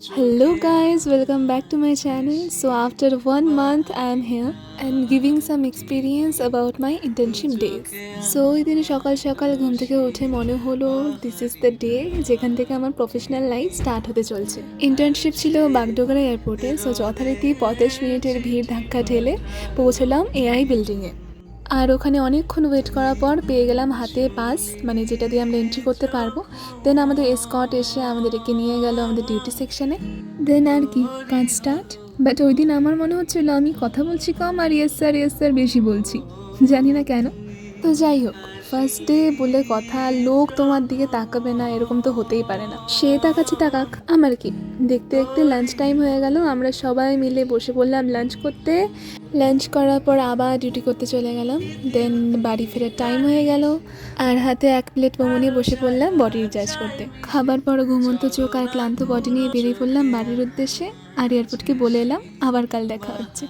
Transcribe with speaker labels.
Speaker 1: Hello guys, welcome back to my channel. So after 1 month I am here and giving some experience about my internship days. So এদিন সকাল সকাল ঘুম থেকে উঠে মনে হলো দিস ইজ দ্য ডে যেখান থেকে আমার প্রফেশনাল লাইফ স্টার্ট হতে চলছে। ইন্টার্নশিপ ছিল বাগডোগরা এয়ারপোর্টে। সো যথারীতি 35 মিনিটের ভিড় ধাক্কা ঠেলে পৌঁছলাম এআই বিল্ডিংয়ে। আর ওখানে অনেকক্ষণ ওয়েট করার পর পেয়ে গেলাম হাতে পাস, মানে যেটা দিয়ে আমরা এন্ট্রি করতে পারবো। দেন আমাদের এসকর্ট এসে আমাদেরকে নিয়ে গেল আমাদের ডিউটি সেকশনে। দেন আর কি কাজ স্টার্ট। বাট ওই দিন আমার মনে হচ্ছিল আমি কথা বলছি কম আর ইয়েস স্যার বেশি বলছি, জানি না কেন। তো যাই হোক, ফার্স্ট ডে বলে কথা, লোক তোমার দিকে তাকাবে না এরকম তো হতেই পারে না। সে তাকাচ্ছে তাকাক, আমার কি। দেখতে দেখতে লাঞ্চ টাইম হয়ে গেল, আমরা সবাই মিলে বসে পড়লাম লাঞ্চ করতে। লাঞ্চ করার পর আবার ডিউটি করতে চলে গেলাম। দেন বাড়ি ফেরার টাইম হয়ে গেল আর হাতে 1 প্লেট মোমো নিয়ে বসে পড়লাম বডি রিচার্জ করতে। খাবার পর ঘুমন্ত চোখ আর ক্লান্ত বডি নিয়ে বেরিয়ে পড়লাম বাড়ির উদ্দেশ্যে। আর এয়ারপোর্টকে বলে এলাম আবার কাল দেখা হচ্ছে।